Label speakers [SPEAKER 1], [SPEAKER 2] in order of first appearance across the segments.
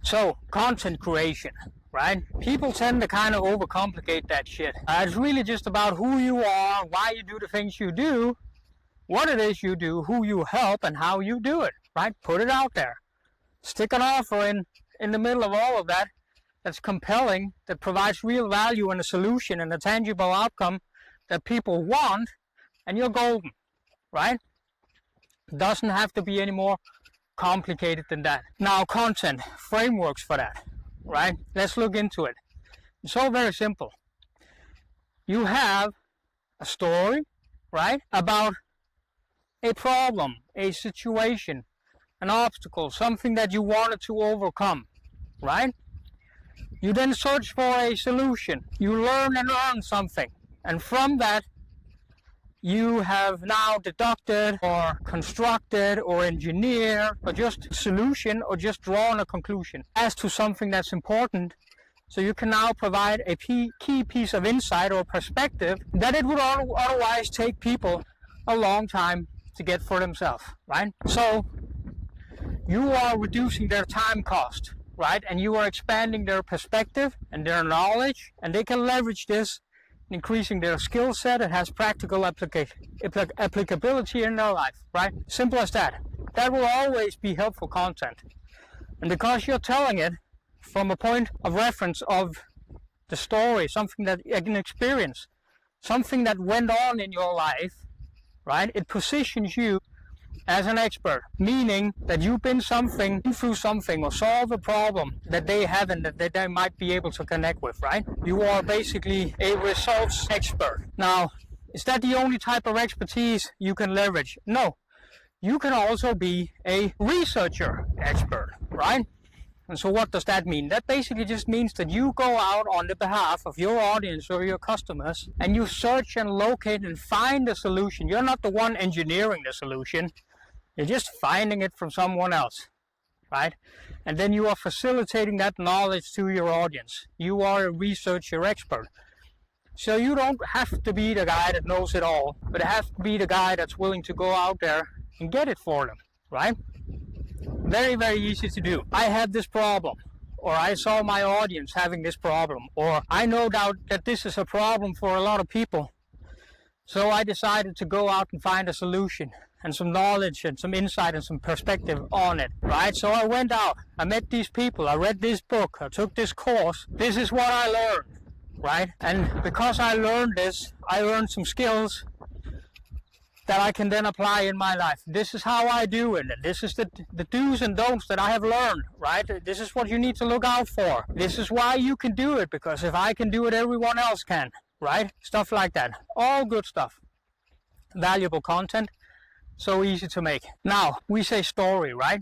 [SPEAKER 1] So, content creation, right? People tend to kind of overcomplicate that shit. It's really just about who you are, why you do the things you do, what it is you do, who you help, and how you do it, right? Put it out there. Stick an offer in the middle of all of that that's compelling, that provides real value and a solution and a tangible outcome that people want, and you're golden, right? It doesn't have to be any more complicated than that. Now, content, frameworks for that, right? Let's look into it. It's all very simple. You have a story, right, about a problem, a situation, an obstacle, something that you wanted to overcome, right? You then search for a solution. You learn and earn something. And from that, you have now deducted or constructed or engineered or just solution or just drawn a conclusion as to something that's important. So you can now provide a key piece of insight or perspective that it would otherwise take people a long time to get for themselves, right? So you are reducing their time cost, right? And you are expanding their perspective and their knowledge, and they can leverage this, increasing their skill set. It has practical applicability in their life, right? Simple as that. That will always be helpful content. And because you're telling it from a point of reference of the story, something that you can experience, something that went on in your life, right? It positions you as an expert, meaning that you've been through something or solved a problem that they haven't, that they might be able to connect with, right? You are basically a results expert. Now, is that the only type of expertise you can leverage? No. You can also be a researcher expert, right? And so what does that mean? That basically just means that you go out on the behalf of your audience or your customers and you search and locate and find a solution. You're not the one engineering the solution. You're just finding it from someone else, right? And then you are facilitating that knowledge to your audience. You are a researcher expert. So you don't have to be the guy that knows it all, but have to be the guy that's willing to go out there and get it for them, right? Very, very easy to do. I had this problem, or I saw my audience having this problem, or I know that this is a problem for a lot of people. So I decided to go out and find a solution and some knowledge and some insight and some perspective on it, right? So I went out, I met these people, I read this book, I took this course. This is what I learned, right? And because I learned this, I learned some skills that I can then apply in my life. This is how I do it. This is the do's and don'ts that I have learned, right? This is what you need to look out for. This is why you can do it, because if I can do it, everyone else can, right? Stuff like that. All good stuff. Valuable content. So easy to make. Now, we say story, right?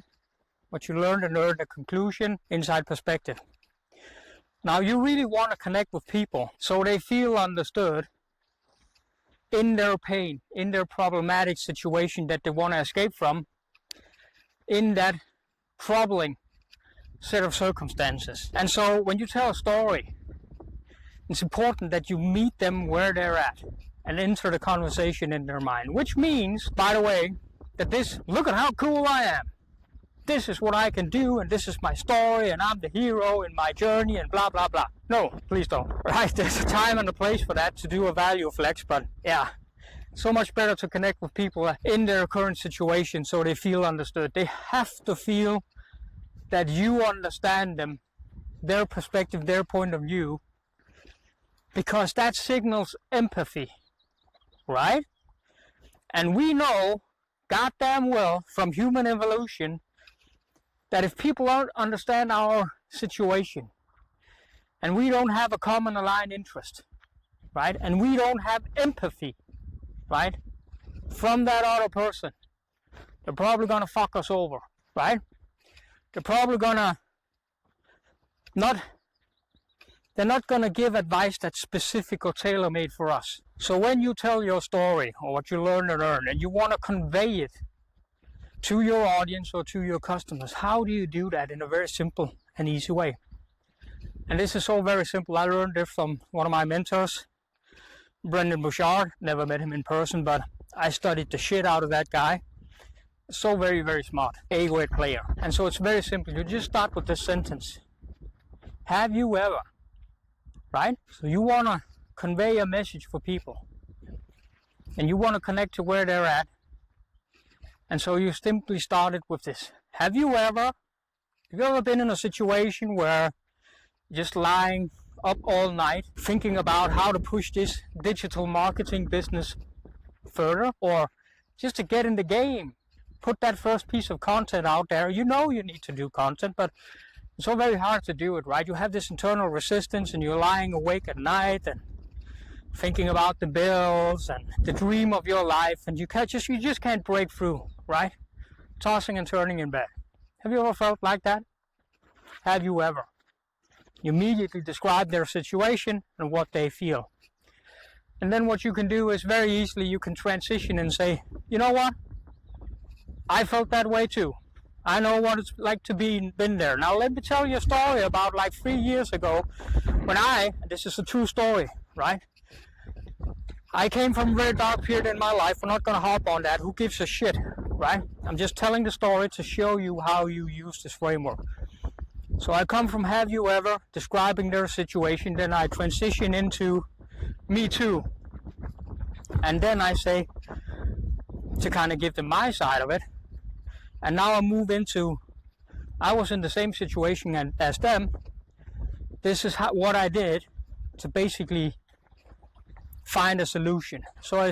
[SPEAKER 1] What you learned and earned, a conclusion, inside perspective. Now, you really want to connect with people so they feel understood in their pain, in their problematic situation that they want to escape from, in that troubling set of circumstances. And so when you tell a story, it's important that you meet them where they're at and enter the conversation in their mind, which means, by the way, that look at how cool I am. This is what I can do, and this is my story, and I'm the hero in my journey, and blah, blah, blah. No, please don't. Right? There's a time and a place for that to do a value flex, but yeah, so much better to connect with people in their current situation so they feel understood. They have to feel that you understand them, their perspective, their point of view, because that signals empathy, right? And we know goddamn well from human evolution that if people don't understand our situation and we don't have a common aligned interest, right, and we don't have empathy, right, from that other person, they're probably going to fuck us over, right? They're probably going to they're not going to give advice that's specific or tailor-made for us. So when you tell your story or what you learn and earn and you want to convey it to your audience or to your customers, how do you do that in a very simple and easy way? And this is so very simple. I learned it from one of my mentors, Brendan Bouchard. Never met him in person, but I studied the shit out of that guy. So very, very smart. A-grade player. And so it's very simple. You just start with this sentence. Have you ever? Right? So you want to convey a message for people. And you want to connect to where they're at. And so you simply started with this. Have you ever been in a situation where you're just lying up all night thinking about how to push this digital marketing business further, or just to get in the game, put that first piece of content out there? You know you need to do content, but it's so very hard to do it, right? You have this internal resistance and you're lying awake at night and thinking about the bills and the dream of your life, and you just can't break through, right? Tossing and turning in bed. Have you ever felt like that? Have you ever? You immediately describe their situation and what they feel. And then what you can do is very easily you can transition and say, you know what? I felt that way too. I know what it's like to been there. Now let me tell you a story about like 3 years ago when this is a true story, right? I came from a very dark period in my life. We're not going to harp on that. Who gives a shit, right? I'm just telling the story to show you how you use this framework. So I come from have you ever, describing their situation, then I transition into me too. And then I say, to kind of give them my side of it. And now I move into, I was in the same situation as them. This is what I did to basically find a solution. So I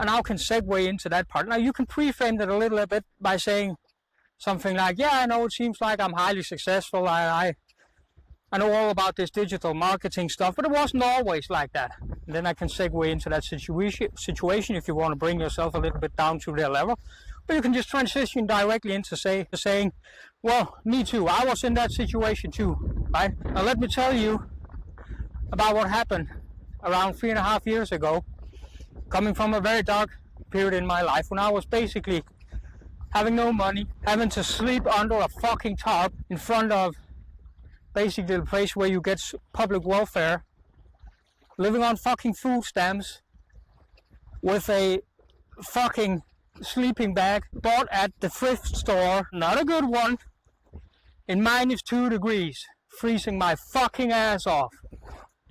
[SPEAKER 1] now can segue into that part. Now you can pre-frame that a little bit by saying something like, yeah, I know it seems like I'm highly successful. I know all about this digital marketing stuff, but it wasn't always like that. And then I can segue into that situation if you want to bring yourself a little bit down to their level. But you can just transition directly into saying, well, me too. I was in that situation too, right? Now let me tell you about what happened around 3.5 years ago, coming from a very dark period in my life when I was basically having no money, having to sleep under a fucking tarp in front of basically the place where you get public welfare, living on fucking food stamps with a fucking sleeping bag bought at the thrift store, not a good one, in -2 degrees, freezing my fucking ass off,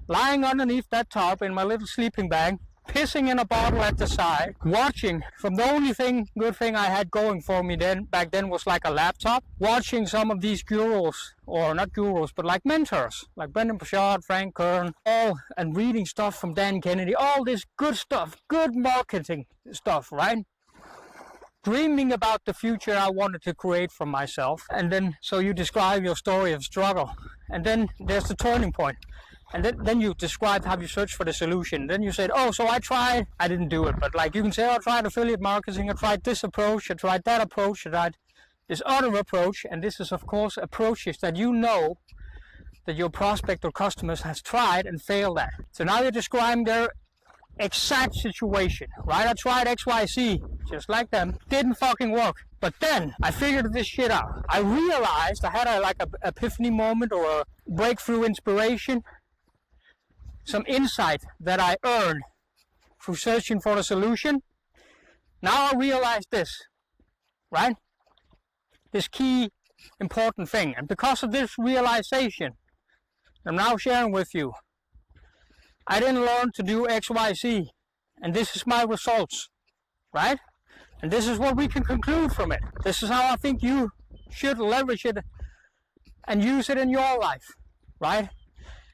[SPEAKER 1] lying underneath that tarp in my little sleeping bag, pissing in a bottle at the side, watching from the only good thing I had going for me back then was like a laptop, watching some of these gurus, or not gurus, but like mentors, like Brendan Burchard, Frank Kern, and reading stuff from Dan Kennedy, all this good stuff, good marketing stuff, right? Dreaming about the future I wanted to create for myself. And then, so you describe your story of struggle. And then there's the turning point. And then you described how you searched for the solution. Then you said, oh, so I didn't do it, but like you can say, I tried affiliate marketing, I tried this approach, I tried that approach, I tried this other approach. And this is, of course, approaches that you know that your prospect or customers has tried and failed at. So now you're describing their exact situation, right? I tried XYZ, just like them, didn't fucking work. But then I figured this shit out. I realized I had a epiphany moment or a breakthrough inspiration, some insight that I earned through searching for a solution. Now I realize this, right? This key important thing. And because of this realization, I'm now sharing with you, I didn't learn to do XYZ, and this is my results, right? And this is what we can conclude from it. This is how I think you should leverage it and use it in your life, right?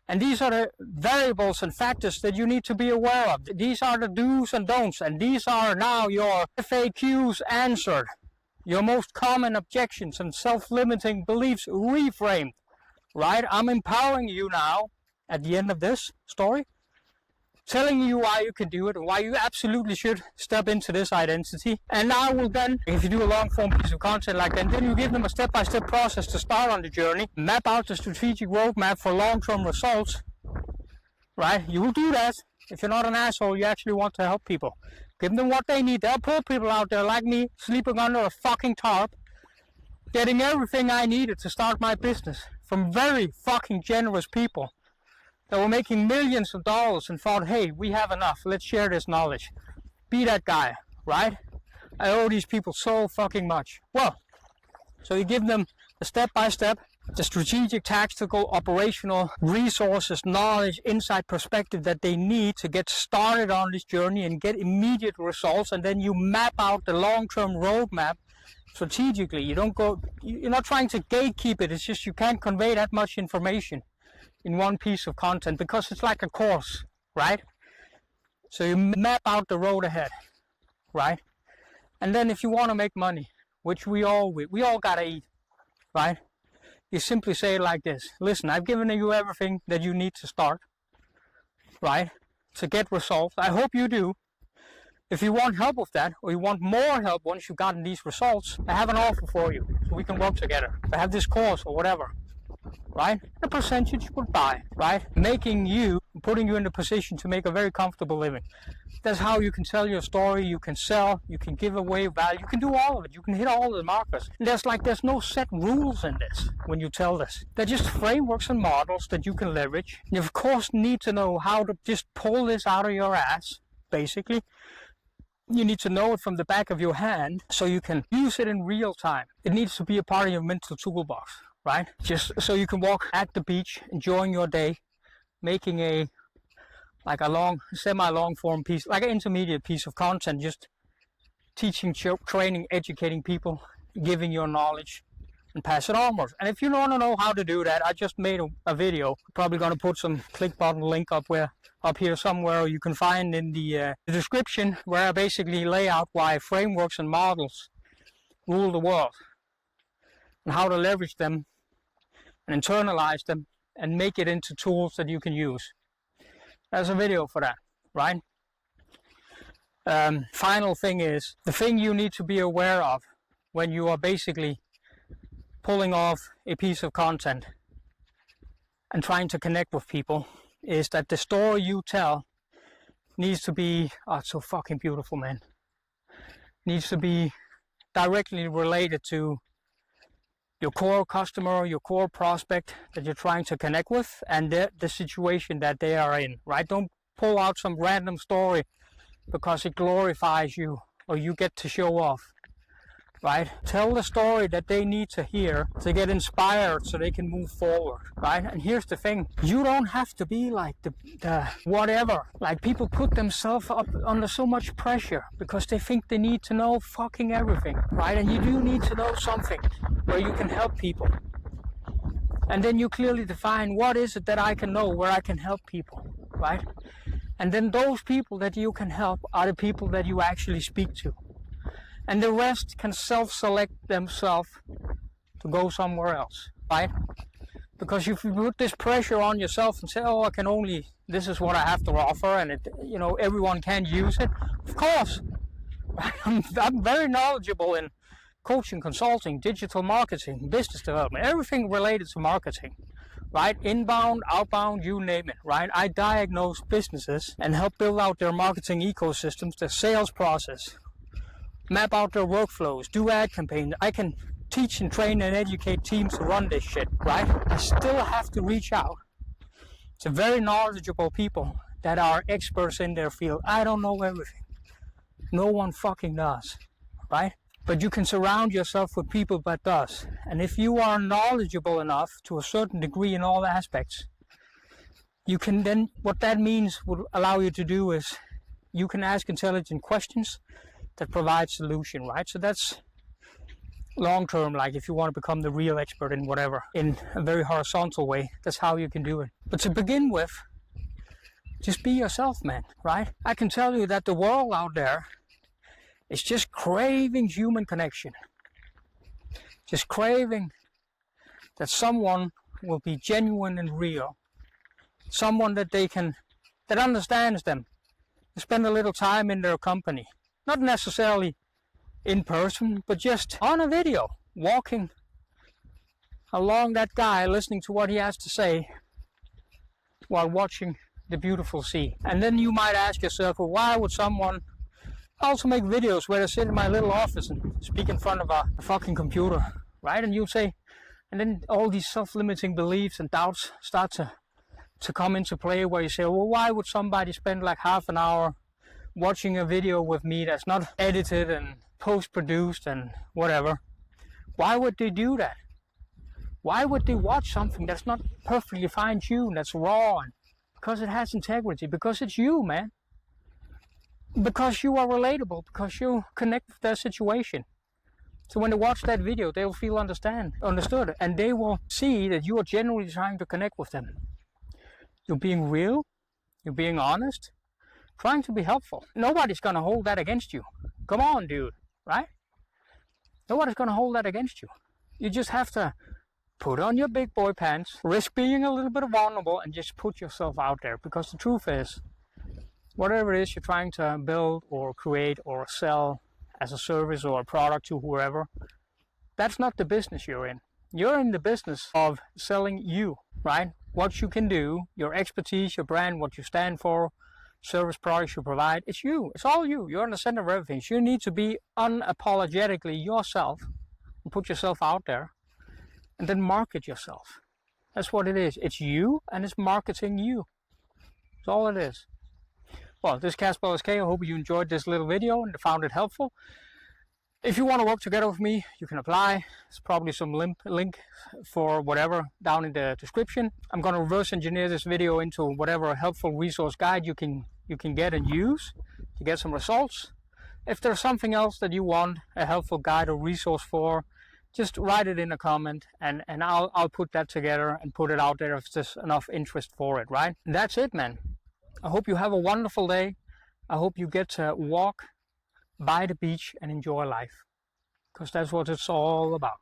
[SPEAKER 1] And these are the variables and factors that you need to be aware of. These are the do's and don'ts, and these are now your FAQs answered, your most common objections and self-limiting beliefs reframed, right? I'm empowering you now at the end of this story, telling you why you can do it and why you absolutely should step into this identity. And I will then, if you do a long form piece of content like that, then you give them a step-by-step process to start on the journey, map out the strategic roadmap for long-term results, right? You will do that. If you're not an asshole, you actually want to help people. Give them what they need. There are poor people out there like me, sleeping under a fucking tarp, getting everything I needed to start my business from very fucking generous people that were making millions of dollars and thought, hey, we have enough, let's share this knowledge. Be that guy, right? I owe these people so fucking much. Well, so you give them the step-by-step, the strategic, tactical, operational resources, knowledge, insight, perspective that they need to get started on this journey and get immediate results. And then you map out the long-term roadmap strategically. You're not trying to gatekeep it. It's just you can't convey that much information in one piece of content because it's like a course, right? So you map out the road ahead, right? And then if you want to make money, which we all gotta eat, right? You simply say it like this: listen, I've given you everything that you need to start, right? To get results. I hope you do. If you want help with that, or you want more help once you've gotten these results, I have an offer for you, so we can work together. I have this course or whatever, right? A percentage would buy, right? Putting you in the position to make a very comfortable living. That's how you can tell your story, you can sell, you can give away value, you can do all of it, you can hit all of the markers. There's no set rules in this when you tell this. They're just frameworks and models that you can leverage. You of course need to know how to just pull this out of your ass, basically. You need to know it from the back of your hand so you can use it in real time. It needs to be a part of your mental toolbox, right? Just so you can walk at the beach, enjoying your day, making a long, semi-long form piece, like an intermediate piece of content, just teaching, training, educating people, giving your knowledge, and pass it onwards. And if you want to know how to do that, I just made a video. Probably going to put some click button link up here somewhere. You can find in the description, where I basically lay out why frameworks and models rule the world and how to leverage them and internalize them and make it into tools that you can use. There's a video for that, right? Final thing is, the thing you need to be aware of when you are basically pulling off a piece of content and trying to connect with people is that the story you tell needs to be, it's so fucking beautiful, man. Needs to be directly related to your core customer, your core prospect that you're trying to connect with, and the situation that they are in, right? Don't pull out some random story because it glorifies you or you get to show off, right? Tell the story that they need to hear to get inspired so they can move forward, right? And here's the thing, you don't have to be like the whatever. Like, people put themselves up under so much pressure because they think they need to know fucking everything, right? And you do need to know something where you can help people. And then you clearly define, what is it that I can know where I can help people, right? And then those people that you can help are the people that you actually speak to. And the rest can self-select themselves to go somewhere else, right? Because if you put this pressure on yourself and say, oh, this is what I have to offer, and everyone can use it. Of course, I'm very knowledgeable in coaching, consulting, digital marketing, business development, everything related to marketing, right? Inbound, outbound, you name it, right? I diagnose businesses and help build out their marketing ecosystems, their sales process, map out their workflows, do ad campaigns. I can teach and train and educate teams to run this shit, right? I still have to reach out to very knowledgeable people that are experts in their field. I don't know everything. No one fucking does, right? But you can surround yourself with people that does. And if you are knowledgeable enough to a certain degree in all aspects, you can then, what that means would allow you to do is, you can ask intelligent questions that provide solution, right? So that's long term, like if you want to become the real expert in whatever, in a very horizontal way, that's how you can do it. But to begin with, just be yourself, man, right? I can tell you that the world out there is just craving human connection. Just craving that someone will be genuine and real. Someone that that understands them. Spend a little time in their company. Not necessarily in person, but just on a video, walking along that guy, listening to what he has to say while watching the beautiful sea. And then you might ask yourself, well, why would someone also make videos where I sit in my little office and speak in front of a fucking computer, right? And you say, and then all these self-limiting beliefs and doubts start to come into play, where you say, well, why would somebody spend like half an hour watching a video with me that's not edited and post-produced and whatever. Why would they do that? Why would they watch something that's not perfectly fine-tuned, that's raw? Because it has integrity, because it's you, man. Because you are relatable, because you connect with their situation. So when they watch that video, they will feel understood, and they will see that you are genuinely trying to connect with them. You're being real, you're being honest, trying to be helpful. Nobody's gonna hold that against you. Come on, dude, right? Nobody's gonna hold that against you. You just have to put on your big boy pants, risk being a little bit vulnerable, and just put yourself out there. Because the truth is, whatever it is you're trying to build or create or sell as a service or a product to whoever, that's not the business you're in. You're in the business of selling you, right? What you can do, your expertise, your brand, what you stand for, service products you provide. It's you. It's all you. You're in the center of everything. So you need to be unapologetically yourself and put yourself out there and then market yourself. That's what it is. It's you and it's marketing you. That's all it is. Well, this is Casper SK. I hope you enjoyed this little video and found it helpful. If you want to work together with me, you can apply. There's probably some link for whatever down in the description. I'm going to reverse engineer this video into whatever helpful resource guide you can get and use to get some results. If there's something else that you want a helpful guide or resource for, just write it in a comment and I'll put that together and put it out there if there's enough interest for it, right? And that's it, man. I hope you have a wonderful day. I hope you get to walk by the beach and enjoy life, because that's what it's all about.